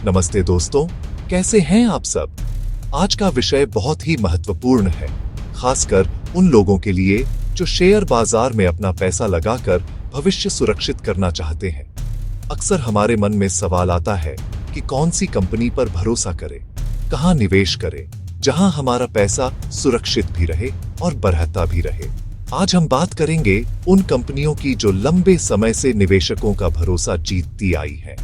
नमस्ते दोस्तों, कैसे हैं आप सब। आज का विषय बहुत ही महत्वपूर्ण है, खासकर उन लोगों के लिए जो शेयर बाजार में अपना पैसा लगाकर भविष्य सुरक्षित करना चाहते हैं। अक्सर हमारे मन में सवाल आता है कि कौन सी कंपनी पर भरोसा करें, कहां निवेश करें, जहां हमारा पैसा सुरक्षित भी रहे और बढ़ता भी रहे। आज हम बात करेंगे उन कंपनियों की जो लंबे समय से निवेशकों का भरोसा जीतती आई हैं।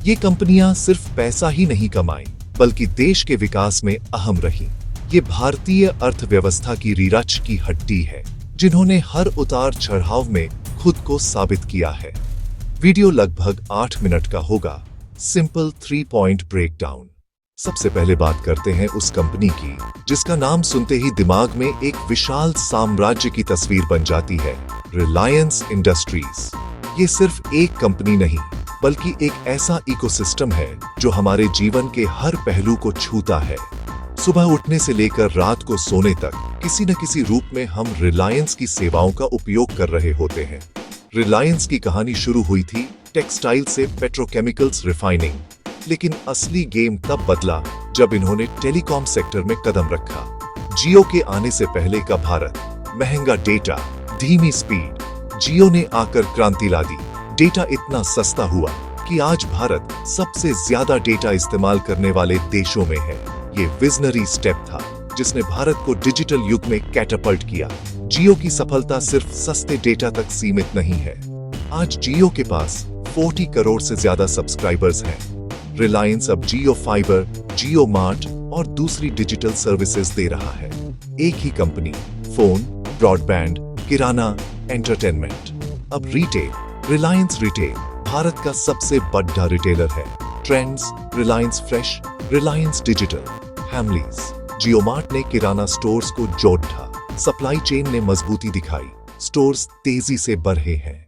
ये कंपनियां सिर्फ पैसा ही नहीं कमाई, बल्कि देश के विकास में अहम रही। ये भारतीय अर्थव्यवस्था की रीढ़ की हड्डी है, जिन्होंने हर उतार चढ़ाव में खुद को साबित किया है। वीडियो लगभग 8 मिनट का होगा। Simple 3 point breakdown. सबसे पहले बात करते हैं उस कंपनी की जिसका नाम सुनते ही दिमाग में एक विशाल साम्राज्य की तस्वीर बन जाती है, रिलायंस इंडस्ट्रीज। ये सिर्फ एक कंपनी नहीं, बल्कि एक ऐसा इकोसिस्टम है जो हमारे जीवन के हर पहलू को छूता है। सुबह उठने से लेकर रात को सोने तक किसी न किसी रूप में हम रिलायंस की सेवाओं का उपयोग कर रहे होते हैं। रिलायंस की कहानी शुरू हुई थी टेक्सटाइल से पेट्रोकेमिकल्स रिफाइनिंग, लेकिन असली गेम तब बदला जब इन्होंने टेलीकॉम सेक्टर में कदम रखा। जियो के आने से पहले का भारत, महंगा डेटा, धीमी स्पीड। जियो ने आकर क्रांति ला दी। डेटा इतना सस्ता हुआ कि आज भारत सबसे ज्यादा डेटा इस्तेमाल करने वाले देशों में है। ये विजनरी स्टेप था जिसने भारत को डिजिटल युग में कैटापल्ट किया। जियो की सफलता सिर्फ सस्ते डेटा तक सीमित नहीं है। आज जियो के पास 40 करोड़ से ज्यादा सब्सक्राइबर्स हैं। रिलायंस अब जियो फाइबर, जियो मार्ट और दूसरी डिजिटल सर्विसेज दे रहा है। एक ही कंपनी, फोन, ब्रॉडबैंड, किराना, एंटरटेनमेंट। अब रिटेल, रिलायंस रिटेल भारत का सबसे बड़ा रिटेलर है। Trends, Reliance fresh, Reliance digital, Hamleys. Jio mart ने किराना स्टोर्स को जोड़ा, सप्लाई चेन ने मजबूती दिखाई, स्टोर्स तेजी से बढ़े हैं।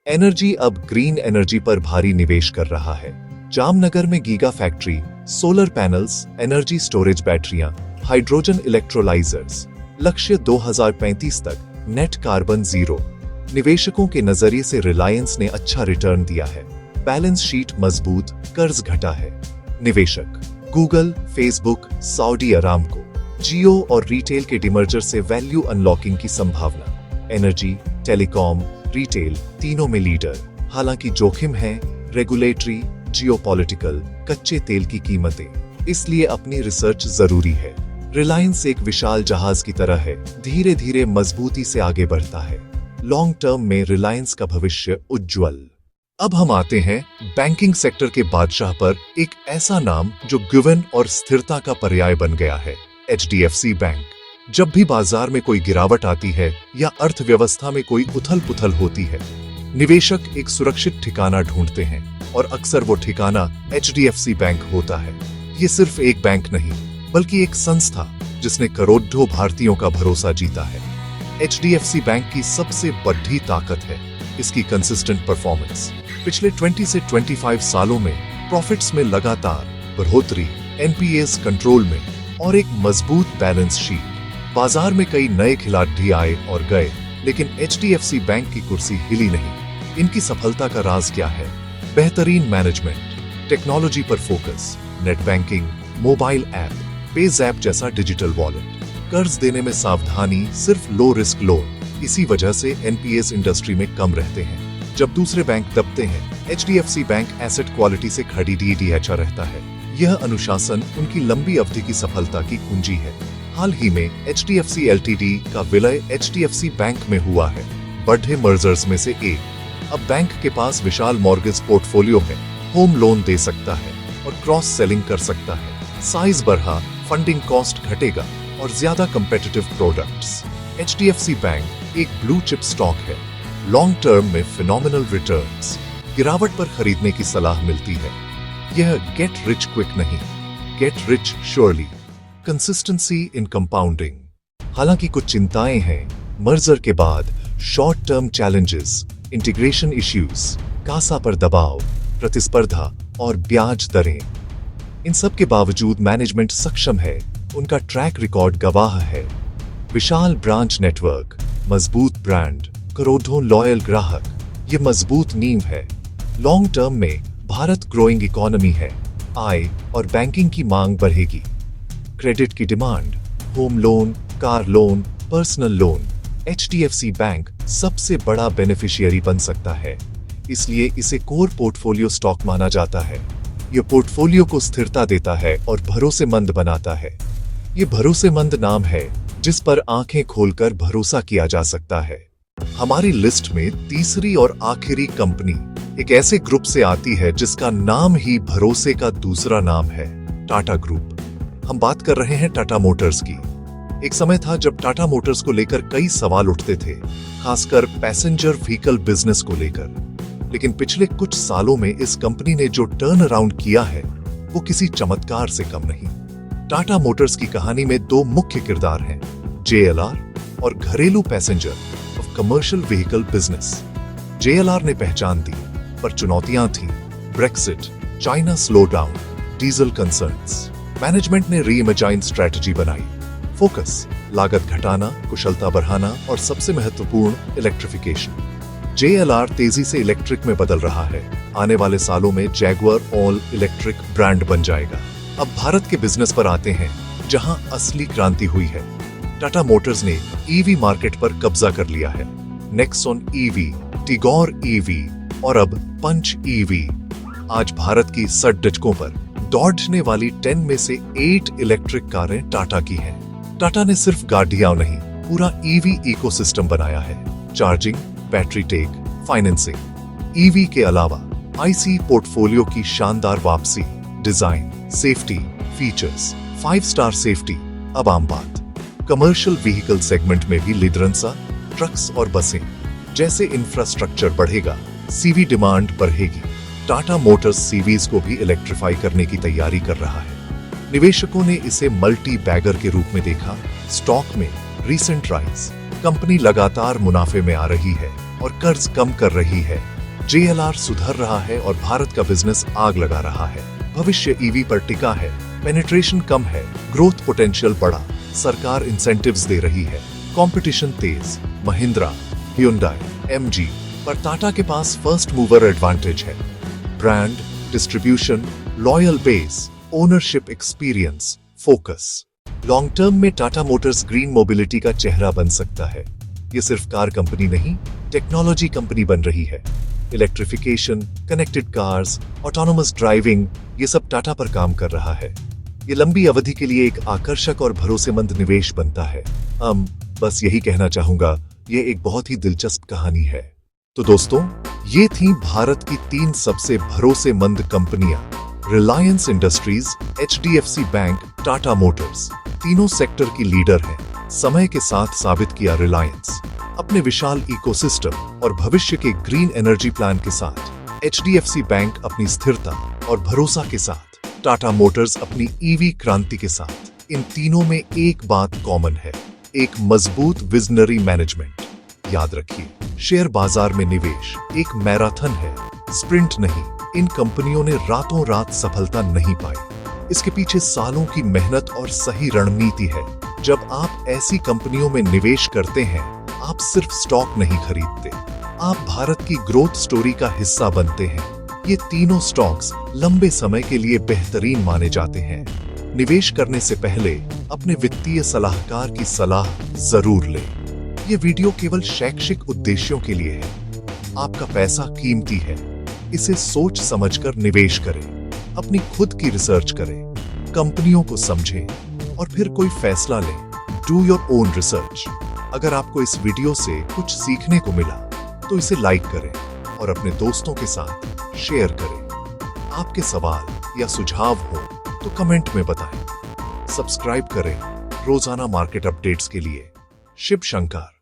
एनर्जी अब ग्रीन एनर्जी पर भारी निवेश कर रहा है। जामनगर में giga factory, solar panels, energy storage बैटरियां, हाइड्रोजन इलेक्ट्रोलाइजर्स। लक्ष्य 2035 तक नेट कार्बन जीरो। निवेशकों के नजरिए से रिलायंस ने अच्छा रिटर्न दिया है। बैलेंस शीट मजबूत, कर्ज घटा है। निवेशक गूगल, फेसबुक, सऊदी अरामको। जियो और रिटेल के डिमर्जर से वैल्यू अनलॉकिंग की संभावना। एनर्जी, टेलीकॉम, रिटेल तीनों में लीडर। हालांकि जोखिम है रेगुलेटरी, जियोपॉलिटिकल, कच्चे तेल की कीमतें। इसलिए अपनी रिसर्च जरूरी है। रिलायंस एक विशाल जहाज की तरह है, धीरे धीरे मजबूती से आगे बढ़ता है। लॉन्ग टर्म में रिलायंस का भविष्य उज्जवल। अब हम आते हैं बैंकिंग सेक्टर के बादशाह पर, एक ऐसा नाम जो गिवन और स्थिरता का पर्याय बन गया है, HDFC बैंक। जब भी बाजार में कोई गिरावट आती है या अर्थव्यवस्था में कोई उथल पुथल होती है, निवेशक एक सुरक्षित ठिकाना ढूंढते हैं और अक्सर वो ठिकाना HDFC बैंक होता है। ये सिर्फ एक बैंक नहीं, बल्कि एक संस्था जिसने करोड़ों भारतीयों का भरोसा जीता है। HDFC बैंक की सबसे बड़ी ताकत है इसकी कंसिस्टेंट परफॉर्मेंस। पिछले 20 से 25 सालों में प्रॉफिट्स में लगातार बढ़ोतरी, NPAs कंट्रोल में और एक मजबूत बैलेंस शीट। बाजार में कई नए खिलाड़ी आए और गए, लेकिन HDFC बैंक की कुर्सी हिली नहीं। इनकी सफलता का राज क्या है? बेहतरीन मैनेजमेंट, टेक्नोलॉजी पर focus, net banking, mobile app, PayZapp जैसा डिजिटल वॉलेट, कर्ज देने में सावधानी, सिर्फ लो रिस्क लोन। इसी वजह से NPAs इंडस्ट्री में कम रहते हैं। जब दूसरे बैंक दबते हैं, HDFC बैंक एसेट क्वालिटी से खड़ी अच्छा रहता है। यह अनुशासन उनकी लंबी अवधि की सफलता की कुंजी है। हाल ही में HDFC Ltd का विलय HDFC बैंक में हुआ है, बड़े मर्जर्स में से एक। अब बैंक के पास विशाल मॉर्गेज पोर्टफोलियो है, होम लोन दे सकता है और क्रॉस सेलिंग कर सकता है। साइज बढ़ा, फंडिंग कॉस्ट घटेगा और ज्यादा कंपेटिटिव प्रोडक्ट्स। HDFC बैंक एक ब्लू चिप स्टॉक है। लॉन्ग टर्म में फिनोमिनल रिटर्न्स। गिरावट पर खरीदने की सलाह मिलती है। यह गेट रिच क्विक नहीं, get rich surely. Consistency in compounding. हालांकि कुछ चिंताएं हैं। मर्जर के बाद short term challenges, integration issues, CASA पर दबाव, प्रतिस्पर्धा और ब्याज दरें। इन सब के बावजूद मैनेजमेंट सक्षम है। उनका ट्रैक रिकॉर्ड गवाह है। विशाल ब्रांच नेटवर्क, मजबूत ब्रांड, करोड़ों लॉयल ग्राहक। ये मजबूत नींव है। लॉन्ग टर्म में भारत ग्रोइंग इकोनॉमी है। आय और बैंकिंग की मांग बढ़ेगी। क्रेडिट की demand, home loan, car loan, personal loan, HDFC bank सबसे बड़ा बेनिफिशियरी बन सकता है, इसलिए इसे कोर पोर्टफोलियो स्टॉक माना जाता है। यह पोर्टफोलियो को स्थिरता देता है और भरोसेमंद बनाता है। ये भरोसेमंद नाम है जिस पर आंखें खोलकर भरोसा किया जा सकता है। हमारी लिस्ट में तीसरी और आखिरी कंपनी एक ऐसे ग्रुप से आती है जिसका नाम ही भरोसे का दूसरा नाम है, टाटा ग्रुप। हम बात कर रहे हैं टाटा मोटर्स की। एक समय था जब टाटा मोटर्स को लेकर कई सवाल उठते थे, खासकर पैसेंजर व्हीकल बिजनेस को लेकर। लेकिन पिछले कुछ सालों में इस कंपनी ने जो टर्न अराउंड किया है वो किसी चमत्कार से कम नहीं। टाटा मोटर्स की कहानी में दो मुख्य किरदार हैं, JLR और घरेलू passenger of commercial vehicle business. JLR ने पहचान दी, पर चुनौतियां थी, Brexit, China slowdown, diesel concerns. Management ने रीइमेजाइन स्ट्रेटजी बनाई, फोकस, लागत घटाना, कुशलता बढ़ाना और सबसे महत्वपूर्ण इलेक्ट्रिफिकेशन। JLR तेजी से इलेक्ट्रिक में बदल रहा है। आने वाले सालों में जैगुआर ऑल इलेक्ट्रिक ब्रांड बन जाएगा। अब भारत के बिजनेस पर आते हैं, जहां असली क्रांति हुई है। टाटा मोटर्स ने EV मार्केट पर कब्जा कर लिया है। नेक्सॉन EV, टिगोर EV और अब पंच EV। आज भारत की 60 दशकों पर दौड़ने वाली 10 में से 8 इलेक्ट्रिक कारें टाटा की हैं। टाटा ने सिर्फ गाड़ियां नहीं, पूरा EV इकोसिस्टम बनाया है। Charging, battery tech, financing. EV के अलावा IC पोर्टफोलियो की शानदार वापसी, design, safety, features, 5 star safety अब आम बात। कमर्शियल व्हीकल सेगमेंट में भी लीडरंसा, ट्रक्स और बसें जैसे इंफ्रास्ट्रक्चर बढ़ेगा, CV डिमांड बढ़ेगी। टाटा मोटर्स CVs को भी इलेक्ट्रीफाई करने की तैयारी कर रहा है। निवेशकों ने इसे मल्टी बैगर के रूप में देखा। स्टॉक में रीसेंट राइज, कंपनी लगातार मुनाफे में आ रही है और कर्ज कम कर रही है। JLR सुधर रहा है और भारत का बिजनेस आग लगा रहा है। भविष्य EV पर टिका है, पेनिट्रेशन कम है, ग्रोथ पोटेंशियल बढ़ा, सरकार इंसेंटिव्स दे रही है, कंपटीशन तेज, महिंद्रा, Hyundai, MG, पर टाटा के पास फर्स्ट मूवर एडवांटेज है। Brand, distribution, loyal base, ownership experience, focus. Long term में टाटा मोटर्स ग्रीन मोबिलिटी का चेहरा बन सकता है। ये सिर्फ कार कंपनी नहीं, टेक्नोलॉजी कंपनी बन रही है। Electrification, connected cars, autonomous driving, ये सब टाटा पर काम कर रहा है। ये लंबी अवधि के लिए एक आकर्षक और भरोसेमंद निवेश बनता है। बस यही कहना चाहूंगा, ये एक बहुत ही दिलचस्प कहानी है। तो दोस्तों, ये थी भारत की 3 सबसे भरोसेमंद कंपनियां, Reliance industries, HDFC bank, Tata Motors. तीनों सेक्टर की लीडर हैं। समय के साथ साबित किया रिलायंस अपने विशाल इकोसिस्टम और भविष्य के ग्रीन एनर्जी प्लान के साथ, HDFC बैंक अपनी स्थिरता और भरोसा के साथ, टाटा मोटर्स अपनी EV क्रांति के साथ। इन तीनों में एक बात कॉमन है, एक मजबूत विजनरी मैनेजमेंट। याद रखिए, शेयर बाजार में निवेश एक मैराथन है, स्प्रिंट नहीं। इन कंपनियों ने रातों रात सफलता नहीं पाई। इसके पीछे सालों की मेहनत और सही रणनीति है। जब आप ऐसी कंपनियों में निवेश करते हैं, आप सिर्फ स्टॉक नहीं खरीदते, आप भारत की ग्रोथ स्टोरी का हिस्सा बनते हैं। ये तीनों स्टॉक्स लंबे समय के लिए बेहतरीन माने जाते हैं। निवेश करने से पहले अपने वित्तीय सलाहकार की सलाह जरूर लें। ये वीडियो केवल शैक्षिक उद्देश्यों के लिए है। आपका पैसा कीमती है, इसे सोच समझकर निवेश करें। अपनी खुद की रिसर्च करें, कंपनियों को समझें और फिर कोई फैसला लें। Do your own research. अगर आपको इस वीडियो से कुछ सीखने को मिला तो इसे लाइक करें और अपने दोस्तों के साथ शेयर करें। आपके सवाल या सुझाव हो तो कमेंट में बताएं। सब्सक्राइब करें रोजाना मार्केट अपडेट्स के लिए। शिव शंकर।